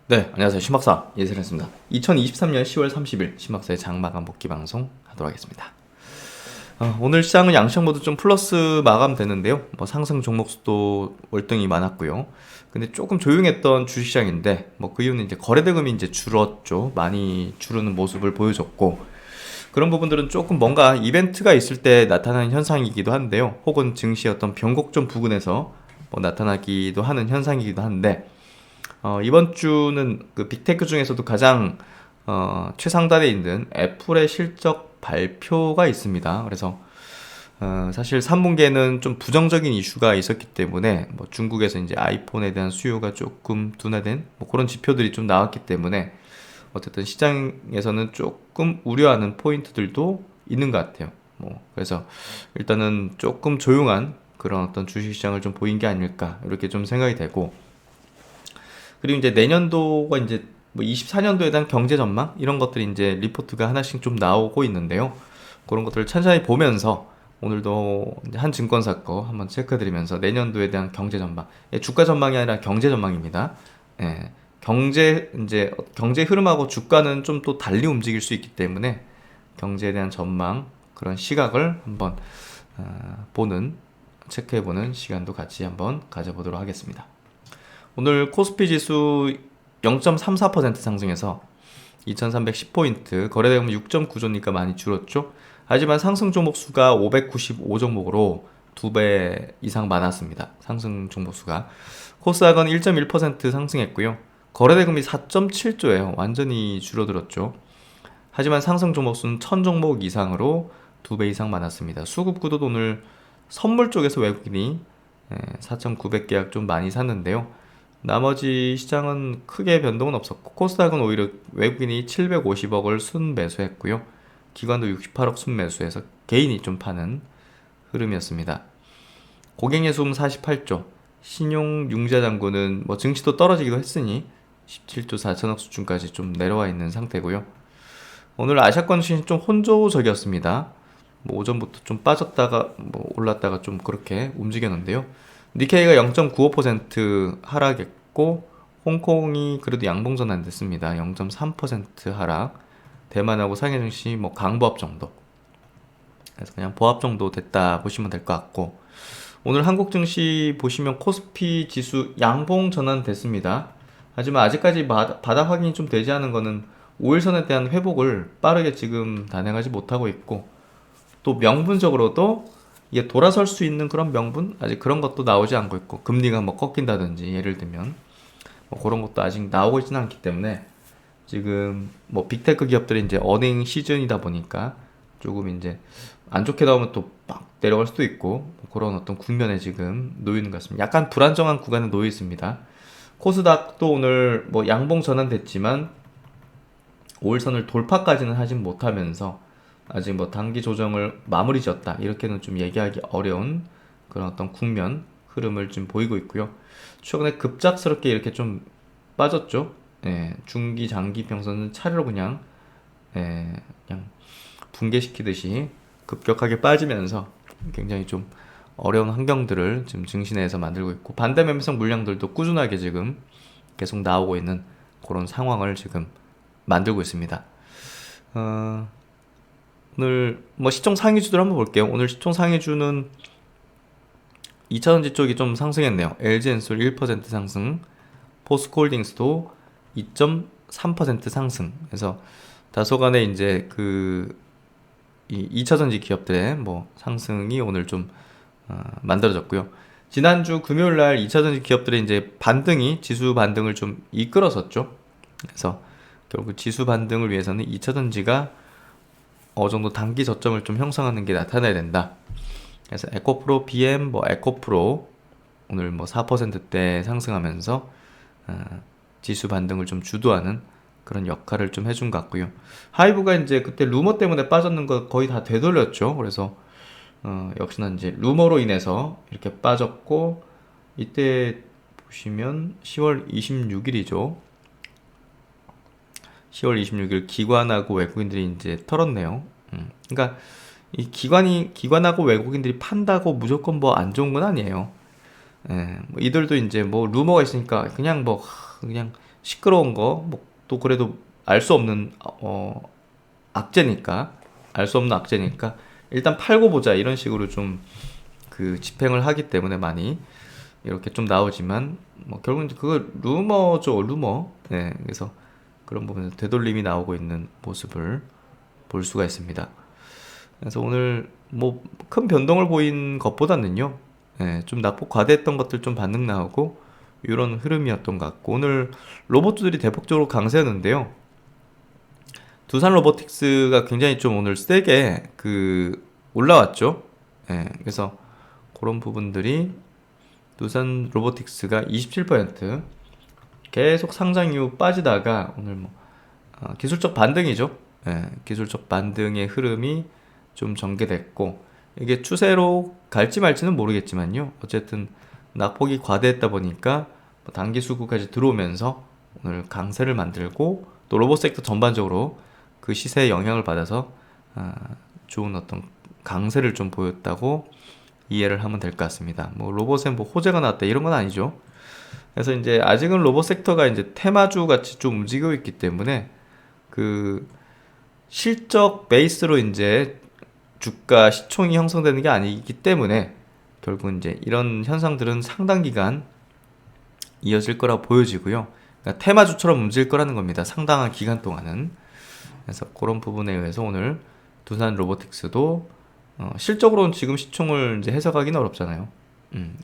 네, 안녕하세요. 신박사 예슬했습니다. 2023년 10월 30일 신박사의 장마감 복귀 방송 하도록 하겠습니다. 오늘 시장은 양식 모두 좀 플러스 마감되는데요. 뭐 상승 종목 수도 월등히 많았고요. 근데 조금 조용했던 주식시장인데 뭐 그 이유는 이제 거래대금이 이제 줄었죠. 많이 줄는 모습을 보여줬고 그런 부분들은 조금 뭔가 이벤트가 있을 때 나타나는 현상이기도 한데요. 혹은 증시 어떤 변곡점 부근에서 뭐 나타나기도 하는 현상이기도 한데 이번 주는 그 빅테크 중에서도 가장 최상단에 있는 애플의 실적 발표가 있습니다. 그래서 사실 3분기에는 좀 부정적인 이슈가 있었기 때문에 뭐 중국에서 이제 아이폰에 대한 수요가 조금 둔화된 뭐 그런 지표들이 좀 나왔기 때문에 어쨌든 시장에서는 조금 우려하는 포인트들도 있는 것 같아요. 뭐 그래서 일단은 조금 조용한 그런 어떤 주식시장을 좀 보인 게 아닐까 이렇게 좀 생각이 되고, 그리고 이제 내년도가 이제 뭐 24년도에 대한 경제 전망 이런 것들이 이제 리포트가 하나씩 좀 나오고 있는데요. 그런 것들을 천천히 보면서 오늘도 이제 한 증권사 거 한번 체크드리면서 내년도에 대한 경제 전망, 주가 전망이 아니라 경제 전망입니다. 예, 경제 이제 경제 흐름하고 주가는 좀 또 달리 움직일 수 있기 때문에 경제에 대한 전망 그런 시각을 한번 보는 체크해보는 시간도 같이 한번 가져보도록 하겠습니다. 오늘 코스피 지수 0.34% 상승해서 2310포인트, 거래대금 6.9조니까 많이 줄었죠. 하지만 상승 종목 수가 595 종목으로 2배 이상 많았습니다. 상승 종목 수가. 코스닥은 1.1% 상승했고요. 거래대금이 4.7조예요. 완전히 줄어들었죠. 하지만 상승 종목 수는 1000종목 이상으로 2배 이상 많았습니다. 수급 구도도 오늘 선물 쪽에서 외국인이 4,900계약 좀 많이 샀는데요. 나머지 시장은 크게 변동은 없었고 코스닥은 오히려 외국인이 750억을 순매수했고요. 기관도 68억 순매수해서 개인이 좀 파는 흐름이었습니다. 고객예수금 48조, 신용융자잔고는 뭐 증시도 떨어지기도 했으니 17조 4천억 수준까지 좀 내려와 있는 상태고요. 오늘 아시아권 주식은 좀 혼조적이었습니다. 뭐 오전부터 좀 빠졌다가 뭐 올랐다가 좀 그렇게 움직였는데요. 니케이가 0.95% 하락했고 홍콩이 그래도 양봉전 안 됐습니다. 0.3% 하락. 대만하고 상해 증시 뭐 강보합 정도. 그래서 그냥 보합 정도 됐다 보시면 될 것 같고, 오늘 한국 증시 보시면 코스피 지수 양봉 전환 됐습니다. 하지만 아직까지 바닥 확인이 좀 되지 않은 거는 5일선에 대한 회복을 빠르게 지금 단행하지 못하고 있고, 또 명분적으로도 이게 돌아설 수 있는 그런 명분 아직 그런 것도 나오지 않고 있고, 금리가 뭐 꺾인다든지 예를 들면 뭐 그런 것도 아직 나오고 있지는 않기 때문에 지금 뭐 빅테크 기업들이 이제 어닝 시즌이다 보니까 조금 이제 안 좋게 나오면 또 막 내려갈 수도 있고 뭐 그런 어떤 국면에 지금 놓여 있는 것 같습니다. 약간 불안정한 구간에 놓여 있습니다. 코스닥도 오늘 뭐 양봉 전환됐지만 5일선을 돌파까지는 하진 못하면서 아직 뭐 단기 조정을 마무리 지었다 이렇게는 좀 얘기하기 어려운 그런 어떤 국면 흐름을 좀 보이고 있고요. 최근에 급작스럽게 이렇게 좀 빠졌죠. 중기 장기 평선은 차례로 그냥 붕괴시키듯이 급격하게 빠지면서 굉장히 좀 어려운 환경들을 지금 증시 내에서 만들고 있고, 반대 매매성 물량들도 꾸준하게 지금 계속 나오고 있는 그런 상황을 지금 만들고 있습니다. 오늘 뭐 시총 상위주들 한번 볼게요. 오늘 시총 상위주는 2차전지 쪽이 좀 상승했네요. LG엔솔 1% 상승, 포스코홀딩스도 2.3% 상승. 그래서 다소간에 이제 이 2차전지 기업들의 뭐 상승이 오늘 좀 만들어졌고요. 지난주 금요일 날 2차전지 기업들의 이제 반등이 지수 반등을 좀 이끌었었죠. 그래서 결국 지수 반등을 위해서는 2차전지가 어느 정도 단기 저점을 좀 형성하는 게 나타나야 된다. 그래서 에코프로, BM, 뭐 에코프로 오늘 뭐 4%대 상승하면서 지수 반등을 좀 주도하는 그런 역할을 좀 해준 것 같고요. 하이브가 이제 그때 루머 때문에 빠졌는 거 거의 다 되돌렸죠. 그래서 역시나 이제 루머로 인해서 이렇게 빠졌고, 이때 보시면 10월 26일이죠. 10월 26일 기관하고 외국인들이 이제 털었네요. 그러니까 이 기관하고 외국인들이 판다고 무조건 뭐 안 좋은 건 아니에요. 뭐 이들도 이제 뭐 루머가 있으니까 그냥 시끄러운 거, 뭐 또 그래도 알 수 없는 악재니까, 알 수 없는 악재니까 일단 팔고 보자 이런 식으로 좀 그 집행을 하기 때문에 많이 이렇게 좀 나오지만 뭐 결국은 그거 루머죠, 루머. 네, 그래서 그런 부분에서 되돌림이 나오고 있는 모습을 볼 수가 있습니다. 그래서 오늘 뭐 큰 변동을 보인 것보다는요, 예, 좀 낙폭 과대했던 것들 좀 반등 나오고 이런 흐름이었던 것 같고, 오늘 로봇들이 대폭적으로 강세였는데요. 두산 로보틱스가 굉장히 좀 오늘 세게 그 올라왔죠. 예, 그래서 그런 부분들이 두산 로보틱스가 27% 계속 상장 이후 빠지다가 오늘 뭐 기술적 반등이죠. 예, 기술적 반등의 흐름이 좀 전개됐고, 이게 추세로 갈지 말지는 모르겠지만요. 어쨌든 낙폭이 과대했다 보니까 뭐 단기 수급까지 들어오면서 오늘 강세를 만들고, 또 로봇 섹터 전반적으로 그 시세에 영향을 받아서 좋은 어떤 강세를 좀 보였다고 이해를 하면 될 것 같습니다. 뭐 로봇에 뭐 호재가 나왔다 이런 건 아니죠. 그래서 이제 아직은 로봇 섹터가 이제 테마주 같이 좀 움직이고 있기 때문에 그 실적 베이스로 이제 주가 시총이 형성되는 게 아니기 때문에 결국 이제 이런 현상들은 상당 기간 이어질 거라 보여지고요. 그러니까 테마주처럼 움직일 거라는 겁니다. 상당한 기간 동안은. 그래서 그런 부분에 의해서 오늘 두산 로보틱스도 실적으로는 지금 시총을 이제 해석하기는 어렵잖아요.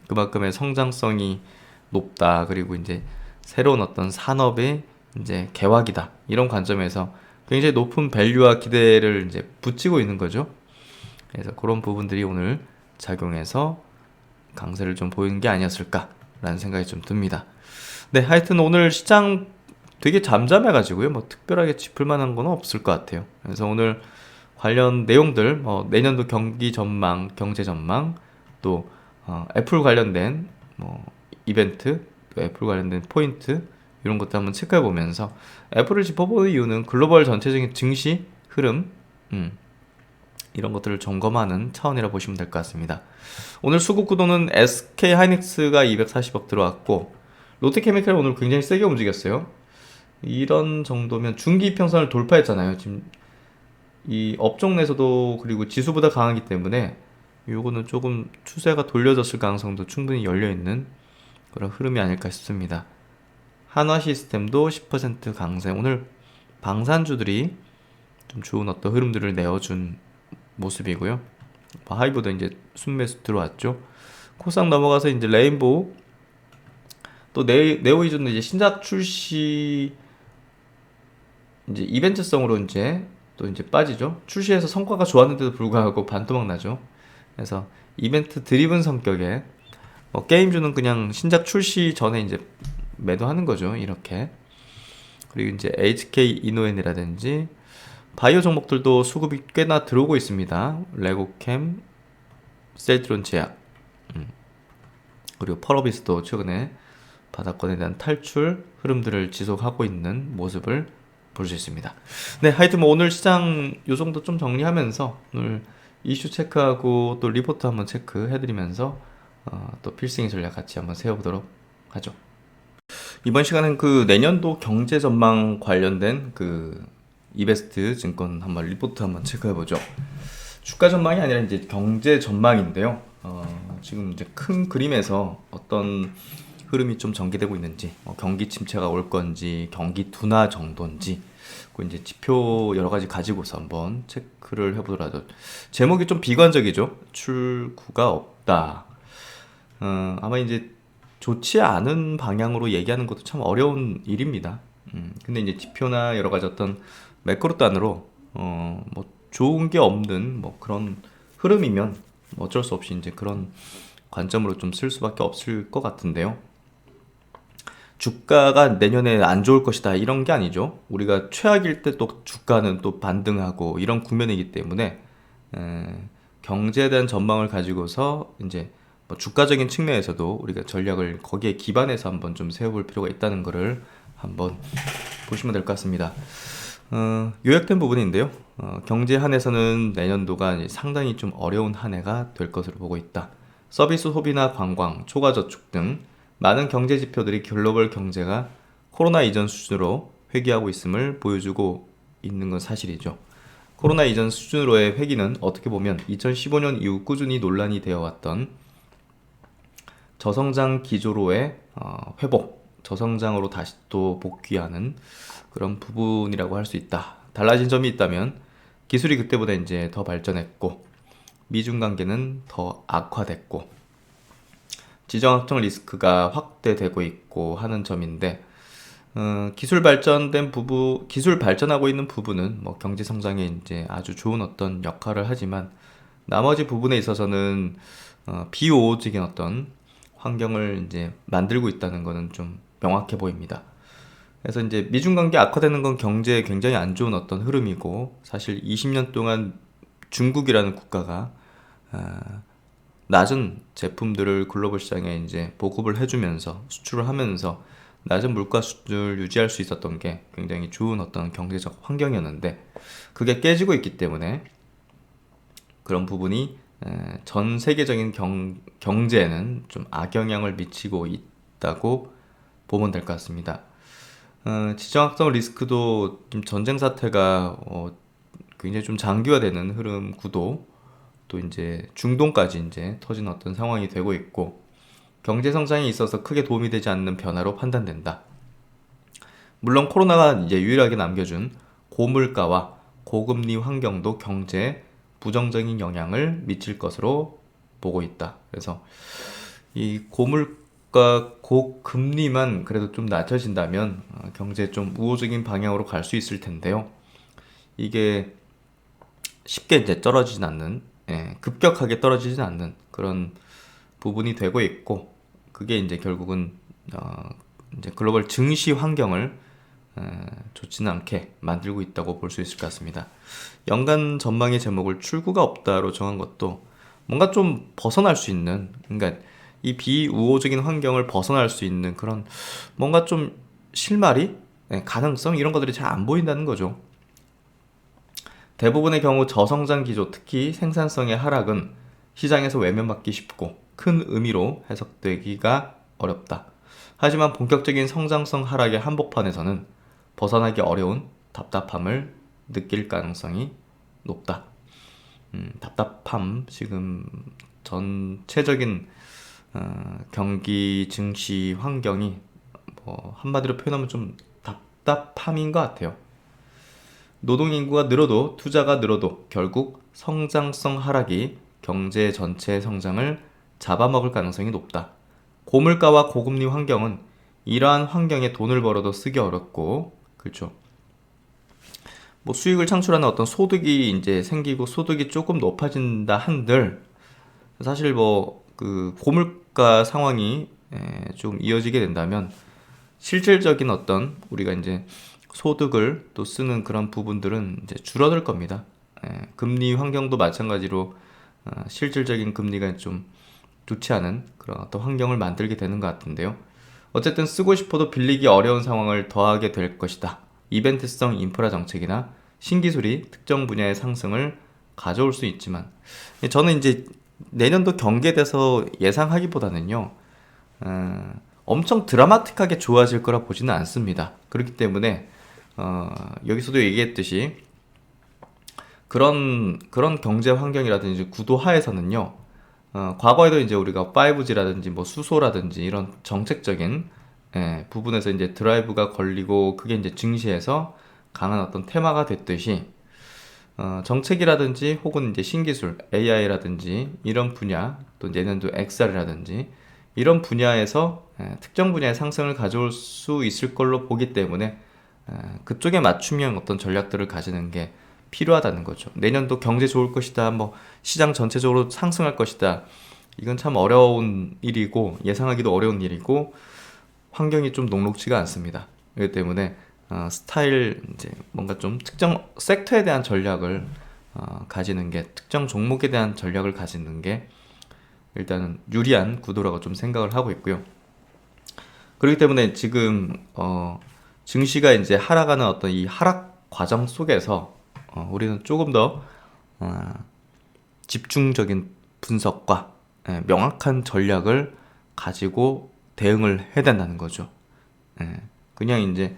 그만큼의 성장성이 높다. 그리고 이제 새로운 어떤 산업의 이제 개화기다. 이런 관점에서 굉장히 높은 밸류와 기대를 이제 붙이고 있는 거죠. 그래서 그런 부분들이 오늘 작용해서 강세를 좀 보이는 게 아니었을까라는 생각이 좀 듭니다. 네, 하여튼 오늘 시장 되게 잠잠해가지고요. 뭐 특별하게 짚을 만한 건 없을 것 같아요. 그래서 오늘 관련 내용들, 내년도 경기 전망, 경제 전망, 또 애플 관련된 뭐 이벤트, 또 애플 관련된 포인트 이런 것도 한번 체크해 보면서 애플을 짚어보는 이유는 글로벌 전체적인 증시 흐름, 이런 것들을 점검하는 차원이라 보시면 될 것 같습니다. 오늘 수급 구도는 SK 하이닉스가 240억 들어왔고, 롯데케미칼 오늘 굉장히 세게 움직였어요. 이런 정도면 중기 이평선을 돌파했잖아요. 지금 이 업종 내에서도, 그리고 지수보다 강하기 때문에 요거는 조금 추세가 돌려졌을 가능성도 충분히 열려있는 그런 흐름이 아닐까 싶습니다. 한화 시스템도 10% 강세. 오늘 방산주들이 좀 좋은 어떤 흐름들을 내어준 모습이고요. 하이브도 이제 순매수 들어왔죠. 코스닥 넘어가서 이제 레인보우, 또 네오이즈는 이제 신작 출시 이제 이벤트성으로 이제 또 이제 빠지죠. 출시해서 성과가 좋았는데도 불구하고 반토막 나죠. 그래서 이벤트 드리븐 성격의 게임주는 그냥 신작 출시 전에 이제 매도하는 거죠. 이렇게. 그리고 이제 HK 이노엔이라든지 바이오 종목들도 수급이 꽤나 들어오고 있습니다. 레고캠, 셀트론 제약, 그리고 펄어비스도 최근에 바닥권에 대한 탈출 흐름들을 지속하고 있는 모습을 볼 수 있습니다. 네, 하여튼 뭐 오늘 시장 요 정도 좀 정리하면서 오늘 이슈 체크하고 또 리포트 한번 체크해드리면서 또 필승의 전략 같이 한번 세워보도록 하죠. 이번 시간은 그 내년도 경제 전망 관련된 그 이베스트 증권 한번 리포트 한번 체크해보죠. 주가 전망이 아니라 이제 경제 전망인데요. 지금 이제 큰 그림에서 어떤 흐름이 좀 전개되고 있는지, 경기 침체가 올 건지, 경기 둔화 정도인지, 그 이제 지표 여러 가지 가지고서 한번 체크를 해보도록 하죠. 제목이 좀 비관적이죠. 출구가 없다. 아마 이제 좋지 않은 방향으로 얘기하는 것도 참 어려운 일입니다. 근데 이제 지표나 여러 가지 어떤 매크로 단으로 뭐 좋은 게 없는 뭐 그런 흐름이면 뭐 어쩔 수 없이 이제 그런 관점으로 좀 쓸 수밖에 없을 것 같은데요. 주가가 내년에 안 좋을 것이다 이런 게 아니죠. 우리가 최악일 때 또 주가는 또 반등하고 이런 국면이기 때문에 경제에 대한 전망을 가지고서 이제 뭐 주가적인 측면에서도 우리가 전략을 거기에 기반해서 한번 좀 세워볼 필요가 있다는 것을 한번 보시면 될 것 같습니다. 요약된 부분인데요. 경제 한에서는 내년도가 이제 상당히 좀 어려운 한 해가 될 것으로 보고 있다. 서비스 소비나 관광, 초과저축 등 많은 경제 지표들이 글로벌 경제가 코로나 이전 수준으로 회귀하고 있음을 보여주고 있는 건 사실이죠. 코로나 이전 수준으로의 회귀는 어떻게 보면 2015년 이후 꾸준히 논란이 되어 왔던 저성장 기조로의 회복, 저성장으로 다시 또 복귀하는 그런 부분이라고 할 수 있다. 달라진 점이 있다면 기술이 그때보다 이제 더 발전했고 미중 관계는 더 악화됐고 지정학적 리스크가 확대되고 있고 하는 점인데 기술 발전하고 있는 부분은 뭐 경제 성장에 이제 아주 좋은 어떤 역할을 하지만 나머지 부분에 있어서는 비우호적인 어떤 환경을 이제 만들고 있다는 것은 좀 명확해 보입니다. 그래서 이제 미중 관계 악화되는 건 경제에 굉장히 안 좋은 어떤 흐름이고 사실 20년 동안 중국이라는 국가가 낮은 제품들을 글로벌 시장에 이제 보급을 해주면서 수출을 하면서 낮은 물가 수준을 유지할 수 있었던 게 굉장히 좋은 어떤 경제적 환경이었는데 그게 깨지고 있기 때문에 그런 부분이 전 세계적인 경제에는 좀 악영향을 미치고 있다고 보면 될 것 같습니다. 지정학적 리스크도 좀 전쟁 사태가 굉장히 좀 장기화되는 흐름 구도 또 이제 중동까지 이제 터진 어떤 상황이 되고 있고 경제 성장에 있어서 크게 도움이 되지 않는 변화로 판단된다. 물론 코로나가 이제 유일하게 남겨준 고물가와 고금리 환경도 경제에 부정적인 영향을 미칠 것으로 보고 있다. 그래서 이 고물가, 고금리만 그래도 좀 낮춰진다면 경제에 좀 우호적인 방향으로 갈 수 있을 텐데요. 이게 쉽게 이제 떨어지진 않는, 급격하게 떨어지진 않는 그런 부분이 되고 있고, 그게 이제 결국은 이제 글로벌 증시 환경을 좋지는 않게 만들고 있다고 볼 수 있을 것 같습니다. 연간 전망의 제목을 출구가 없다로 정한 것도 뭔가 좀 벗어날 수 있는, 그러니까 이 비우호적인 환경을 벗어날 수 있는 그런 뭔가 좀 실마리, 가능성 이런 것들이 잘 안 보인다는 거죠. 대부분의 경우 저성장 기조, 특히 생산성의 하락은 시장에서 외면받기 쉽고 큰 의미로 해석되기가 어렵다. 하지만 본격적인 성장성 하락의 한복판에서는 벗어나기 어려운 답답함을 느낄 가능성이 높다. 답답함, 지금 전체적인 경기 증시 환경이 뭐 한마디로 표현하면 좀 답답함인 것 같아요. 노동인구가 늘어도 투자가 늘어도 결국 성장성 하락이 경제 전체의 성장을 잡아먹을 가능성이 높다. 고물가와 고금리 환경은 이러한 환경에 돈을 벌어도 쓰기 어렵고, 그렇죠. 뭐 수익을 창출하는 어떤 소득이 이제 생기고 소득이 조금 높아진다 한들 사실 뭐 그 고물가 상황이 좀 이어지게 된다면 실질적인 어떤 우리가 이제 소득을 또 쓰는 그런 부분들은 이제 줄어들 겁니다. 금리 환경도 마찬가지로 실질적인 금리가 좀 좋지 않은 그런 어떤 환경을 만들게 되는 것 같은데요. 어쨌든 쓰고 싶어도 빌리기 어려운 상황을 더하게 될 것이다. 이벤트성 인프라 정책이나 신기술이 특정 분야의 상승을 가져올 수 있지만 저는 이제 내년도 경계돼서 예상하기보다는요. 엄청 드라마틱하게 좋아질 거라 보지는 않습니다. 그렇기 때문에 여기서도 얘기했듯이 그런 경제 환경이라든지 구도 하에서는요. 과거에도 이제 우리가 5G라든지 뭐 수소라든지 이런 정책적인 부분에서 이제 드라이브가 걸리고 그게 이제 증시에서 강한 어떤 테마가 됐듯이 정책이라든지 혹은 이제 신기술 AI라든지 이런 분야 또 내년도 XR이라든지 이런 분야에서 특정 분야의 상승을 가져올 수 있을 걸로 보기 때문에 그쪽에 맞춤형 어떤 전략들을 가지는 게 필요하다는 거죠. 내년도 경제 좋을 것이다, 뭐 시장 전체적으로 상승할 것이다. 이건 참 어려운 일이고 예상하기도 어려운 일이고 환경이 좀 녹록지가 않습니다. 그렇기 때문에 스타일 이제 뭔가 좀 특정 섹터에 대한 전략을 가지는 게 특정 종목에 대한 전략을 가지는 게 일단은 유리한 구도라고 좀 생각을 하고 있고요. 그렇기 때문에 지금 증시가 이제 하락하는 어떤 이 하락 과정 속에서 우리는 조금 더 집중적인 분석과 명확한 전략을 가지고 대응을 해야 된다는 거죠. 그냥 이제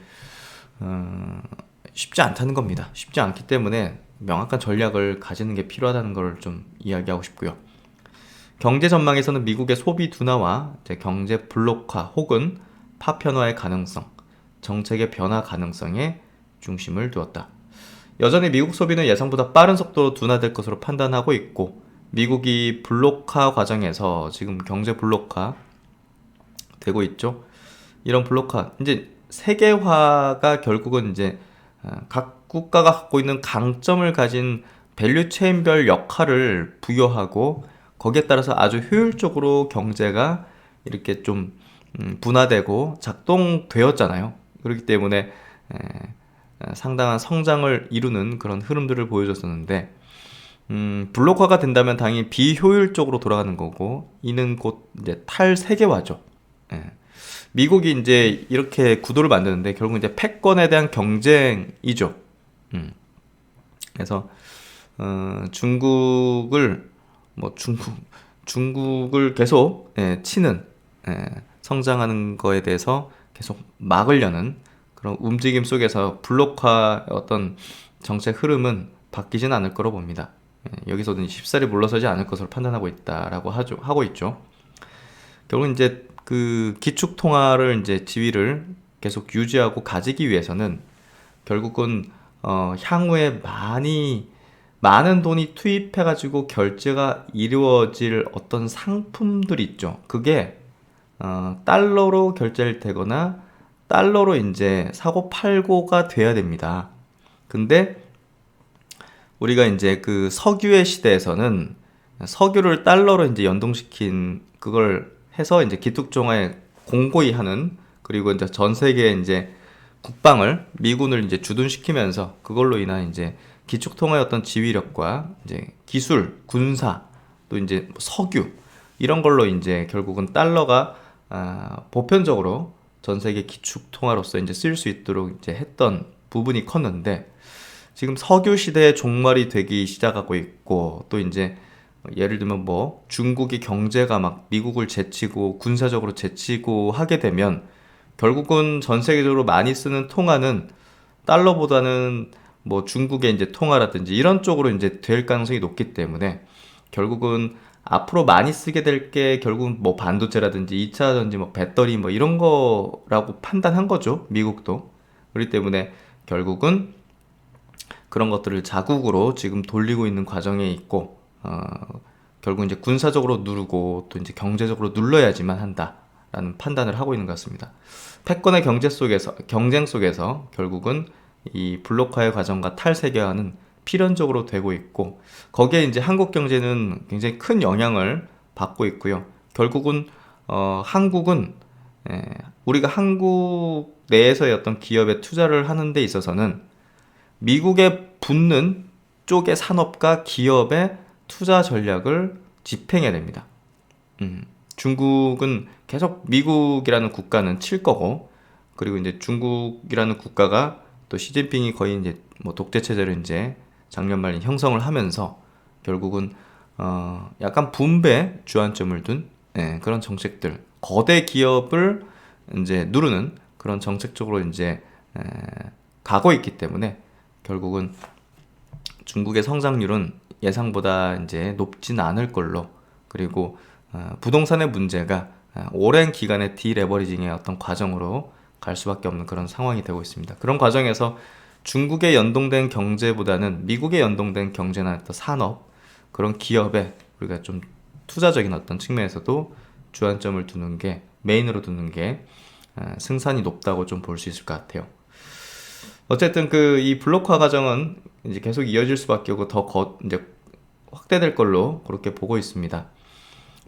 쉽지 않다는 겁니다. 쉽지 않기 때문에 명확한 전략을 가지는 게 필요하다는 걸 좀 이야기하고 싶고요. 경제 전망에서는 미국의 소비 둔화와 이제 경제 블록화 혹은 파편화의 가능성, 정책의 변화 가능성에 중심을 두었다. 여전히 미국 소비는 예상보다 빠른 속도로 둔화될 것으로 판단하고 있고, 미국이 블록화 과정에서 지금 경제 블록화 되고 있죠. 이런 블록화, 이제 세계화가 결국은 이제 각 국가가 갖고 있는 강점을 가진 밸류 체인별 역할을 부여하고, 거기에 따라서 아주 효율적으로 경제가 이렇게 좀 분화되고 작동되었잖아요. 그렇기 때문에 상당한 성장을 이루는 그런 흐름들을 보여줬었는데, 블록화가 된다면 당연히 비효율적으로 돌아가는 거고, 이는 곧 이제 탈세계화죠. 예. 미국이 이제 이렇게 구도를 만드는데 결국 이제 패권에 대한 경쟁이죠. 그래서 중국을 뭐 중국을 계속 치는 성장하는 거에 대해서 계속 막으려는 그런 움직임 속에서 블록화 어떤 정책 흐름은 바뀌진 않을 거로 봅니다. 여기서는 쉽사리 물러서지 않을 것으로 판단하고 있다라고 하고 있죠. 결국 이제 그 기축 통화를 이제 지위를 계속 유지하고 가지기 위해서는 결국은 향후에 많은 돈이 투입해가지고 결제가 이루어질 어떤 상품들이 있죠. 그게 달러로 결제를 되거나 달러로 이제 사고 팔고가 돼야 됩니다. 근데 우리가 이제 그 석유의 시대에서는 석유를 달러로 이제 연동시킨 그걸 해서 이제 기축통화에 공고히 하는, 그리고 이제 전 세계에 이제 국방을 미군을 이제 주둔시키면서 그걸로 인한 이제 기축통화의 어떤 지휘력과 이제 기술, 군사, 또 이제 석유 이런 걸로 이제 결국은 달러가 보편적으로 전 세계 기축통화로서 이제 쓸 수 있도록 이제 했던 부분이 컸는데, 지금 석유 시대의 종말이 되기 시작하고 있고, 또 이제 예를 들면 뭐 중국이 경제가 막 미국을 제치고 군사적으로 제치고 하게 되면 결국은 전 세계적으로 많이 쓰는 통화는 달러보다는 뭐 중국의 이제 통화라든지 이런 쪽으로 이제 될 가능성이 높기 때문에, 결국은 앞으로 많이 쓰게 될 게 결국은 뭐 반도체라든지 2차 전지 뭐 배터리 뭐 이런 거라고 판단한 거죠, 미국도. 그렇기 때문에 결국은 그런 것들을 자국으로 지금 돌리고 있는 과정에 있고, 결국 이제 군사적으로 누르고 또 이제 경제적으로 눌러야지만 한다라는 판단을 하고 있는 것 같습니다. 패권의 경쟁 속에서 결국은 이 블록화의 과정과 탈세계화는 필연적으로 되고 있고, 거기에 이제 한국 경제는 굉장히 큰 영향을 받고 있고요. 결국은 한국은 우리가 한국 내에서의 어떤 기업에 투자를 하는 데 있어서는 미국에 붙는 쪽의 산업과 기업의 투자 전략을 집행해야 됩니다. 중국은 계속 미국이라는 국가는 칠 거고, 그리고 이제 중국이라는 국가가 또 시진핑이 거의 이제 뭐 독재 체제를 이제 작년 말에 형성을 하면서 결국은 약간 분배 주안점을 둔 그런 정책들, 거대 기업을 이제 누르는 그런 정책적으로 이제 가고 있기 때문에 결국은 중국의 성장률은 예상보다 이제 높진 않을 걸로, 그리고 부동산의 문제가 오랜 기간의 디레버리징의 어떤 과정으로 갈 수밖에 없는 그런 상황이 되고 있습니다. 그런 과정에서 중국에 연동된 경제보다는 미국에 연동된 경제나 어떤 산업, 그런 기업에 우리가 좀 투자적인 어떤 측면에서도 주안점을 두는 게, 메인으로 두는 게 승산이 높다고 좀 볼 수 있을 것 같아요. 어쨌든 그 이 블록화 과정은 이제 계속 이어질 수밖에 없고 이제 확대될 걸로 그렇게 보고 있습니다.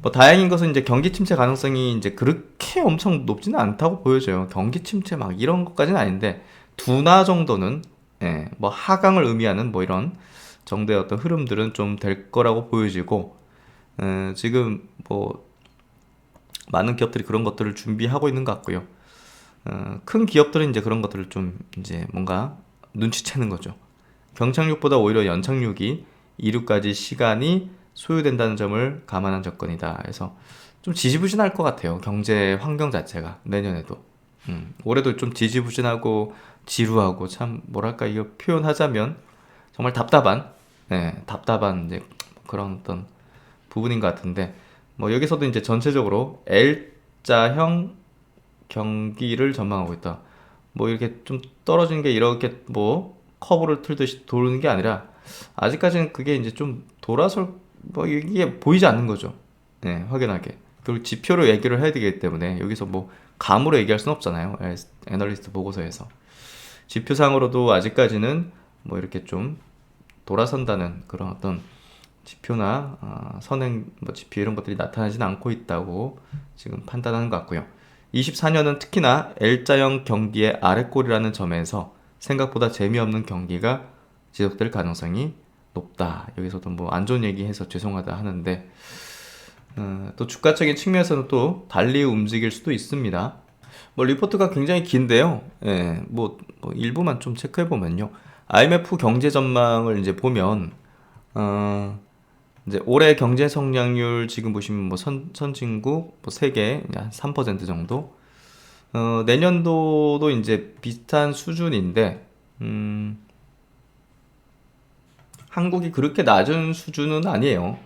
뭐 다행인 것은 이제 경기 침체 가능성이 이제 그렇게 엄청 높지는 않다고 보여져요. 경기 침체 막 이런 것까지는 아닌데 둔화 정도는 뭐 하강을 의미하는 뭐 이런 정도의 어떤 흐름들은 좀 될 거라고 보여지고, 지금 뭐 많은 기업들이 그런 것들을 준비하고 있는 것 같고요. 큰 기업들은 이제 그런 것들을 좀 이제 뭔가 눈치채는 거죠. 경착륙보다 오히려 연착륙이 이륙까지 시간이 소요된다는 점을 감안한 접근이다. 그래서 좀 지지부진할 것 같아요. 경제 환경 자체가 내년에도. 올해도 좀 지지부진하고 지루하고 참 뭐랄까 이거 표현하자면 정말 답답한 답답한 이제 그런 어떤 부분인 것 같은데 뭐 여기서도 이제 전체적으로 L자형 경기를 전망하고 있다. 뭐 이렇게 좀 떨어지는 게 이렇게 뭐 커브를 틀듯이 도는 게 아니라 아직까지는 그게 이제 좀 돌아설 뭐 이게 보이지 않는 거죠. 확연하게. 그리고 지표로 얘기를 해야 되기 때문에 여기서 뭐 감으로 얘기할 수는 없잖아요. 애널리스트 보고서에서. 지표상으로도 아직까지는 뭐 이렇게 좀 돌아선다는 그런 어떤 지표나 선행 뭐 지표 이런 것들이 나타나지는 않고 있다고 지금 판단하는 것 같고요. 24년은 특히나 L자형 경기의 아랫골이라는 점에서 생각보다 재미없는 경기가 지속될 가능성이 높다. 여기서도 뭐 안 좋은 얘기해서 죄송하다 하는데 또 주가적인 측면에서는 또 달리 움직일 수도 있습니다. 뭐 리포트가 굉장히 긴데요. 뭐 일부만 좀 체크해 보면요. IMF 경제 전망을 이제 보면 이제 올해 경제 성장률 지금 보시면 뭐 선진국 뭐 세계 한 3% 정도. 내년도도 이제 비슷한 수준인데 한국이 그렇게 낮은 수준은 아니에요.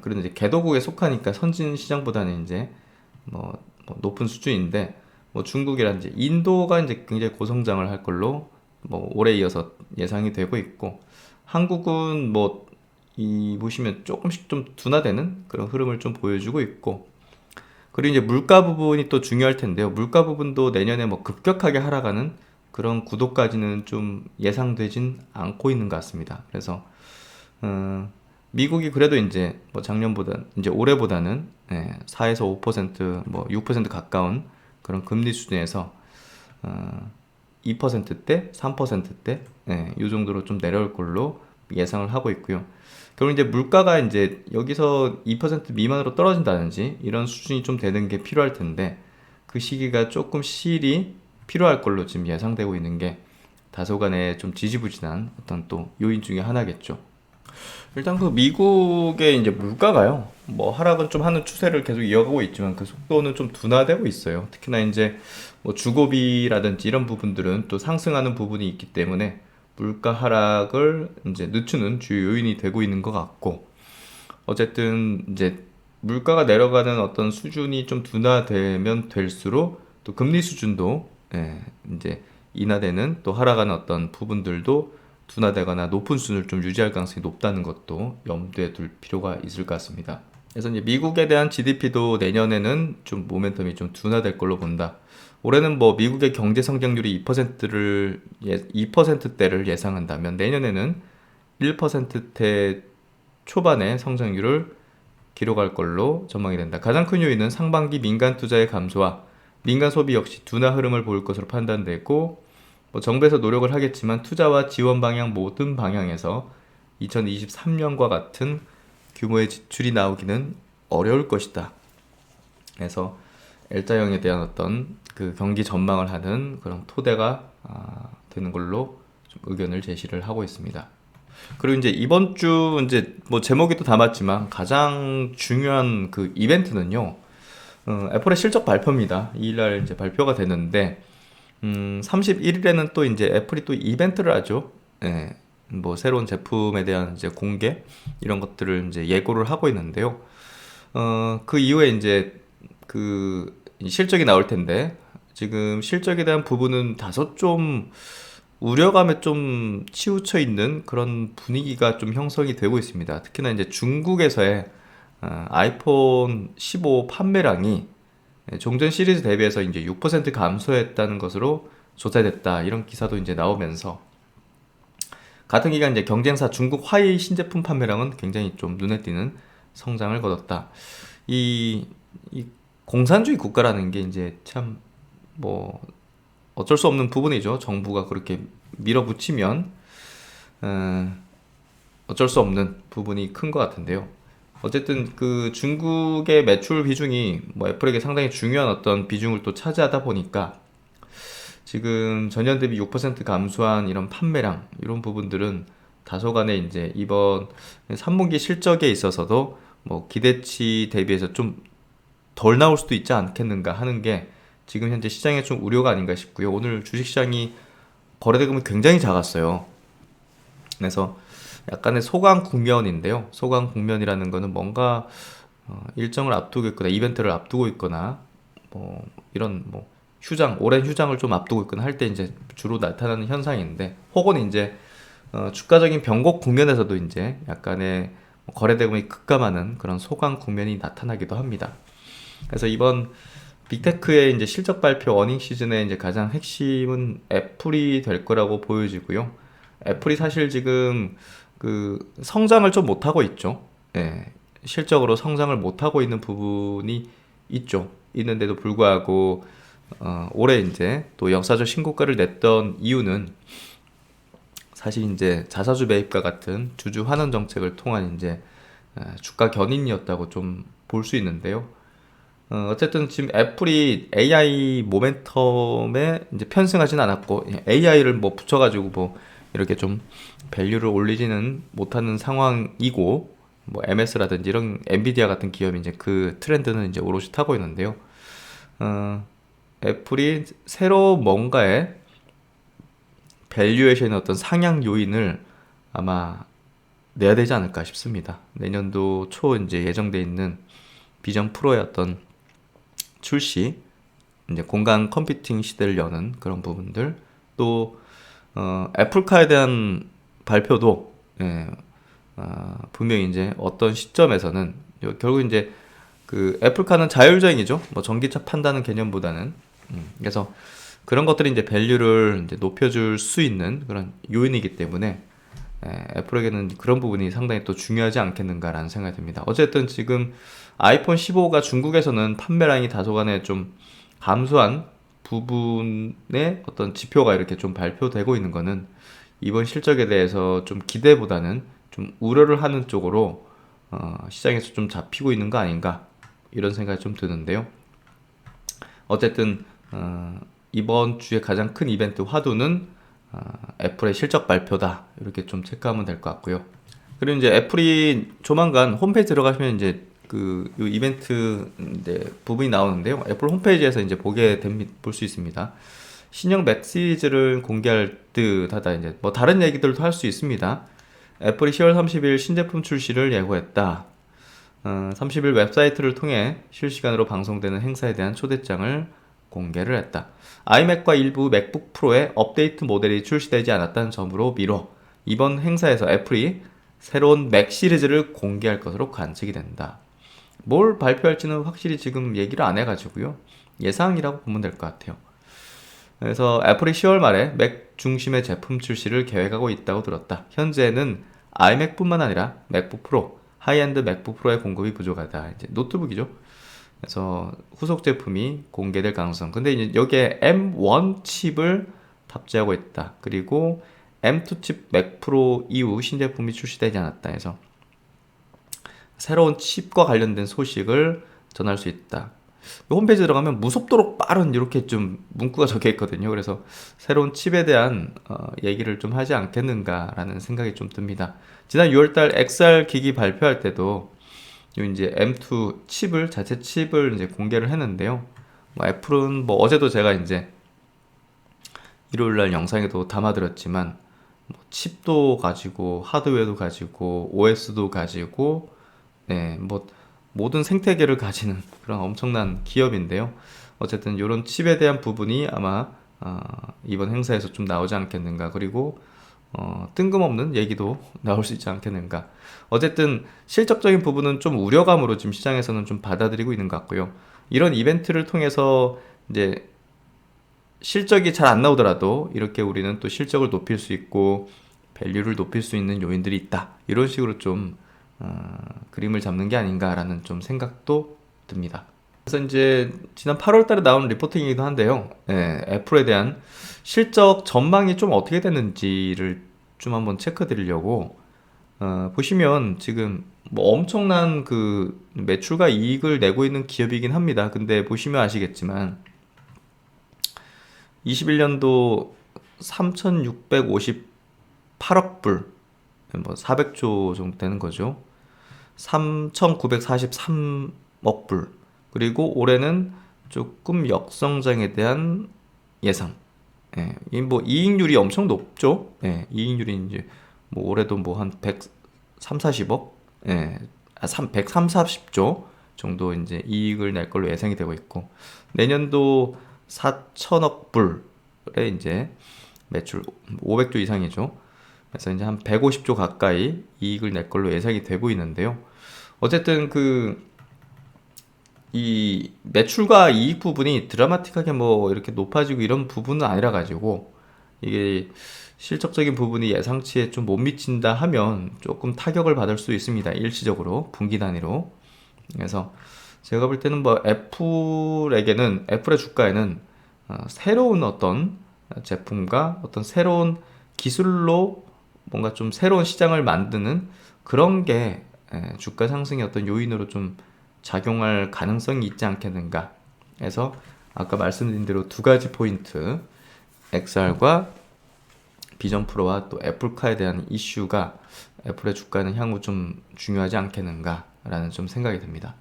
그런데 이제 개도국에 속하니까 선진 시장보다는 이제 뭐 높은 수준인데 뭐 중국이라든지 인도가 이제 굉장히 고성장을 할 걸로 뭐 올해 이어서 예상이 되고 있고 한국은 뭐 이 보시면 조금씩 좀 둔화되는 그런 흐름을 좀 보여주고 있고 그리고 이제 물가 부분이 또 중요할 텐데요. 물가 부분도 내년에 뭐 급격하게 하락하는 그런 구도까지는 좀 예상되진 않고 있는 것 같습니다. 그래서 미국이 그래도 이제 뭐 작년보다 이제 올해보다는 4에서 5%뭐 6% 가까운 그런 금리 수준에서 2%대, 3%대 이 정도로 좀 내려올 걸로 예상을 하고 있고요. 결국 이제 물가가 이제 여기서 2% 미만으로 떨어진다든지 이런 수준이 좀 되는 게 필요할 텐데 그 시기가 조금 시일이 필요할 걸로 지금 예상되고 있는 게 다소간의 좀 지지부진한 어떤 또 요인 중에 하나겠죠. 일단 그 미국의 이제 물가가요, 뭐 하락은 좀 하는 추세를 계속 이어가고 있지만 그 속도는 좀 둔화되고 있어요. 특히나 이제 뭐 주거비라든지 이런 부분들은 또 상승하는 부분이 있기 때문에 물가 하락을 이제 늦추는 주요 요인이 되고 있는 것 같고 어쨌든 이제 물가가 내려가는 어떤 수준이 좀 둔화되면 될수록 또 금리 수준도 이제 인하되는 또 하락하는 어떤 부분들도 둔화되거나 높은 수준을 좀 유지할 가능성이 높다는 것도 염두에 둘 필요가 있을 것 같습니다. 그래서 이제 미국에 대한 GDP도 내년에는 좀 모멘텀이 좀 둔화될 걸로 본다. 올해는 뭐 미국의 경제 성장률이 2%대를 예상한다면 내년에는 1%대 초반의 성장률을 기록할 걸로 전망이 된다. 가장 큰 요인은 상반기 민간 투자의 감소와 민간 소비 역시 둔화 흐름을 보일 것으로 판단되고 뭐 정부에서 노력을 하겠지만 투자와 지원 방향 모든 방향에서 2023년과 같은 규모의 지출이 나오기는 어려울 것이다. 그래서 L자형에 대한 어떤 그 경기 전망을 하는 그런 토대가 되는 걸로 좀 의견을 제시를 하고 있습니다. 그리고 이제 이번 주 이제 뭐 제목이 또 담았지만 가장 중요한 그 이벤트는요, 애플의 실적 발표입니다. 2일날 이제 발표가 되는데, 31일에는 또 이제 애플이 또 이벤트를 하죠. 뭐 새로운 제품에 대한 이제 공개 이런 것들을 이제 예고를 하고 있는데요. 그 이후에 이제 그 실적이 나올 텐데 지금 실적에 대한 부분은 다소 좀 우려감에 좀 치우쳐 있는 그런 분위기가 좀 형성이 되고 있습니다. 특히나 이제 중국에서의 아이폰 15 판매량이 종전 시리즈 대비해서 이제 6% 감소했다는 것으로 조사됐다. 이런 기사도 이제 나오면서 같은 기간 이제 경쟁사 중국 화웨이 신제품 판매량은 굉장히 좀 눈에 띄는 성장을 거뒀다. 이 공산주의 국가라는 게 이제 참 뭐 어쩔 수 없는 부분이죠. 정부가 그렇게 밀어붙이면 어쩔 수 없는 부분이 큰 것 같은데요. 어쨌든 그 중국의 매출 비중이 뭐 애플에게 상당히 중요한 어떤 비중을 또 차지하다 보니까 지금 전년 대비 6% 감소한 이런 판매량 이런 부분들은 다소간에 이제 이번 3분기 실적에 있어서도 뭐 기대치 대비해서 좀 덜 나올 수도 있지 않겠는가 하는 게 지금 현재 시장에 좀 우려가 아닌가 싶고요. 오늘 주식시장이 거래대금이 굉장히 작았어요. 그래서 약간의 소강 국면인데요. 소강 국면이라는 거는 뭔가 일정을 앞두고 있거나 이벤트를 앞두고 있거나 뭐 이런 뭐 오랜 휴장을 좀 앞두고 있거나 할 때 이제 주로 나타나는 현상인데, 혹은 이제 주가적인 변곡 국면에서도 이제 약간의 거래대금이 급감하는 그런 소강 국면이 나타나기도 합니다. 그래서 이번 빅테크의 이제 실적 발표 어닝 시즌의 이제 가장 핵심은 애플이 될 거라고 보여지고요. 애플이 사실 지금 그 성장을 좀 못하고 있죠. 예, 실적으로 성장을 못하고 있는 부분이 있죠. 있는데도 불구하고 올해 이제 또 역사적 신고가를 냈던 이유는 사실 이제 자사주 매입과 같은 주주 환원 정책을 통한 이제 주가 견인이었다고 좀 볼 수 있는데요. 어쨌든 지금 애플이 AI 모멘텀에 이제 편승하진 않았고, AI를 뭐 붙여가지고 뭐 이렇게 좀 밸류를 올리지는 못하는 상황이고, 뭐 MS라든지 이런 엔비디아 같은 기업이 이제 그 트렌드는 이제 오롯이 타고 있는데요. 애플이 새로 뭔가의 밸류에이션의 어떤 상향 요인을 아마 내야 되지 않을까 싶습니다. 내년도 초 이제 예정돼 있는 비전 프로의 어떤 출시, 이제 공간 컴퓨팅 시대를 여는 그런 부분들, 또 애플카에 대한 발표도 분명히 이제 어떤 시점에서는 결국 이제 그 애플카는 자율주행이죠. 뭐 전기차 판다는 개념보다는. 그래서 그런 것들이 이제 밸류를 이제 높여줄 수 있는 그런 요인이기 때문에 애플에게는 그런 부분이 상당히 또 중요하지 않겠는가라는 생각이 듭니다. 어쨌든 지금 아이폰 15가 중국에서는 판매량이 다소간에 좀 감소한 부분의 어떤 지표가 이렇게 좀 발표되고 있는 거는 이번 실적에 대해서 좀 기대보다는 좀 우려를 하는 쪽으로 시장에서 좀 잡히고 있는 거 아닌가, 이런 생각이 좀 드는데요. 어쨌든 이번 주에 가장 큰 이벤트 화두는 애플의 실적 발표다, 이렇게 좀 체크하면 될 것 같고요. 그리고 이제 애플이 조만간 홈페이지 들어가시면 이제 그 이벤트 이제 부분이 나오는데요. 애플 홈페이지에서 이제 볼 수 있습니다. 신형 맥 시리즈를 공개할 듯하다. 이제 뭐 다른 얘기들도 할 수 있습니다. 애플이 10월 30일 신제품 출시를 예고했다. 30일 웹사이트를 통해 실시간으로 방송되는 행사에 대한 초대장을 공개를 했다. 아이맥과 일부 맥북 프로의 업데이트 모델이 출시되지 않았다는 점으로 미뤄 이번 행사에서 애플이 새로운 맥 시리즈를 공개할 것으로 관측이 된다. 뭘 발표할지는 확실히 지금 얘기를 안 해가지고요. 예상이라고 보면 될 것 같아요. 그래서 애플이 10월 말에 맥 중심의 제품 출시를 계획하고 있다고 들었다. 현재는 아이맥뿐만 아니라 맥북 프로, 하이엔드 맥북 프로의 공급이 부족하다. 이제 노트북이죠. 그래서 후속 제품이 공개될 가능성. 근데 이제 여기에 M1 칩을 탑재하고 있다. 그리고 M2 칩 맥 프로 이후 신제품이 출시되지 않았다 해서 새로운 칩과 관련된 소식을 전할 수 있다. 홈페이지 들어가면 무섭도록 빠른 이렇게 좀 문구가 적혀 있거든요. 그래서 새로운 칩에 대한 얘기를 좀 하지 않겠는가라는 생각이 좀 듭니다. 지난 6월달 XR 기기 발표할 때도 이제 M2 칩을 자체 칩을 이제 공개를 했는데요. 뭐 애플은 뭐 어제도 제가 이제 일요일날 영상에도 담아드렸지만 뭐 칩도 가지고 하드웨어도 가지고 OS도 가지고 뭐 모든 생태계를 가지는 그런 엄청난 기업인데요. 어쨌든 이런 칩에 대한 부분이 아마 이번 행사에서 좀 나오지 않겠는가. 그리고 뜬금없는 얘기도 나올 수 있지 않겠는가. 어쨌든 실적적인 부분은 좀 우려감으로 지금 시장에서는 좀 받아들이고 있는 것 같고요. 이런 이벤트를 통해서 이제 실적이 잘 안 나오더라도 이렇게 우리는 또 실적을 높일 수 있고 밸류를 높일 수 있는 요인들이 있다. 이런 식으로 좀 그림을 잡는 게 아닌가라는 좀 생각도 듭니다. 그래서 이제 지난 8월 달에 나온 리포팅이기도 한데요. 애플에 대한 실적 전망이 좀 어떻게 됐는지를 좀 한번 체크 드리려고 보시면 지금 뭐 엄청난 그 매출과 이익을 내고 있는 기업이긴 합니다. 근데 보시면 아시겠지만 21년도 3,658억 불, 뭐 400조 정도 되는 거죠. 3,943억 불. 그리고 올해는 조금 역성장에 대한 예상. 예, 이뭐 이익률이 엄청 높죠. 예, 이익률이 이제 뭐 올해도 뭐 한 103, 40억, 예, 103, 40조 정도 이제 이익을 낼 걸로 예상이 되고 있고, 내년도 4천억 불의 이제 매출 500조 이상이죠. 그래서 이제 한 150조 가까이 이익을 낼 걸로 예상이 되고 있는데요. 어쨌든 이 매출과 이익 부분이 드라마틱하게 뭐 이렇게 높아지고 이런 부분은 아니라 가지고, 이게 실적적인 부분이 예상치에 좀 못 미친다 하면 조금 타격을 받을 수 있습니다. 일시적으로 분기 단위로. 그래서 제가 볼 때는 뭐 애플의 주가에는 새로운 어떤 제품과 어떤 새로운 기술로 뭔가 좀 새로운 시장을 만드는 그런 게 주가 상승의 어떤 요인으로 좀 작용할 가능성이 있지 않겠는가 해서, 아까 말씀드린 대로 두 가지 포인트, XR과 비전 프로와 또 애플카에 대한 이슈가 애플의 주가는 향후 좀 중요하지 않겠는가라는 좀 생각이 듭니다.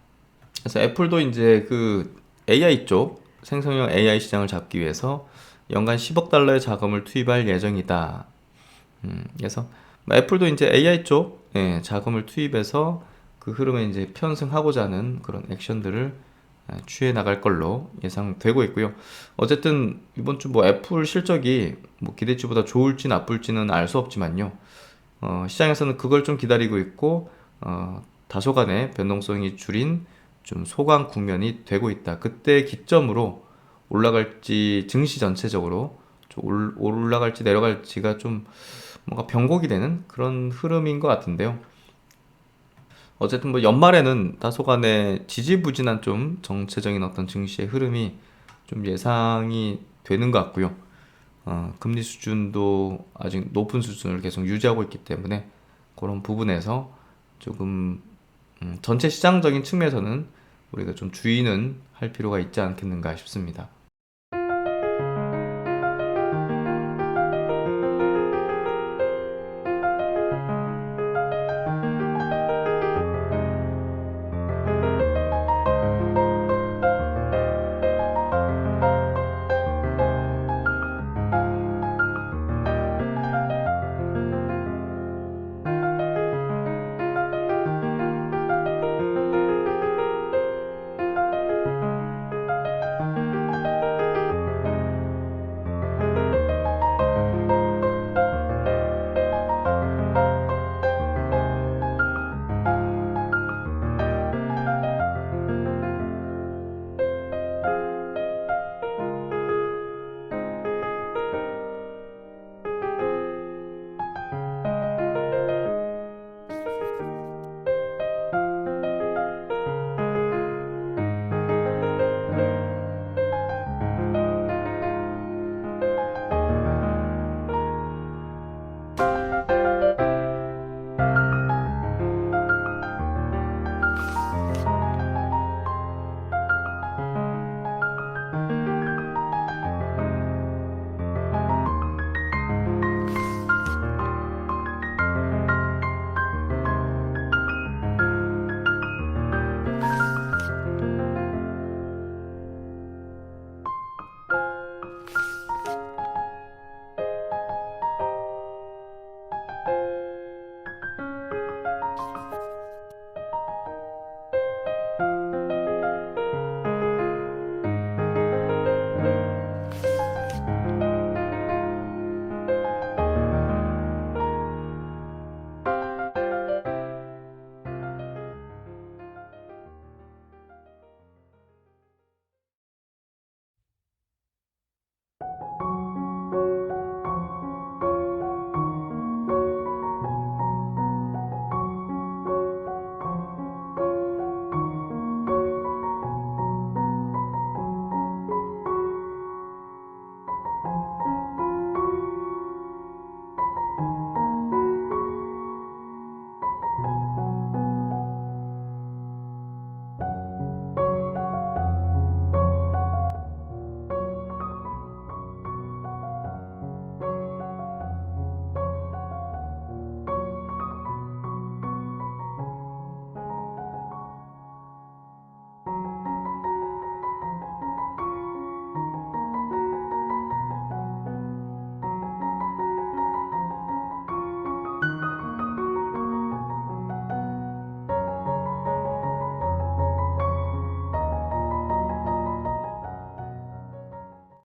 그래서 애플도 이제 그 AI 쪽 생성형 AI 시장을 잡기 위해서 연간 10억 달러의 자금을 투입할 예정이다. 그래서 뭐 애플도 이제 AI 쪽 자금을 투입해서 그 흐름에 이제 편승하고자 하는 그런 액션들을 취해 나갈 걸로 예상되고 있고요. 어쨌든 이번 주 뭐 애플 실적이 뭐 기대치보다 좋을지 나쁠지는 알 수 없지만요. 시장에서는 그걸 좀 기다리고 있고, 다소간의 변동성이 줄인 좀 소강 국면이 되고 있다. 그때 기점으로 올라갈지, 증시 전체적으로 좀 올라갈지 내려갈지가 좀 뭔가 변곡이 되는 그런 흐름인 것 같은데요. 어쨌든 뭐 연말에는 다소간의 지지부진한 좀 정체적인 어떤 증시의 흐름이 좀 예상이 되는 것 같고요. 금리 수준도 아직 높은 수준을 계속 유지하고 있기 때문에 그런 부분에서 조금 전체 시장적인 측면에서는 우리가 좀 주의는 할 필요가 있지 않겠는가 싶습니다.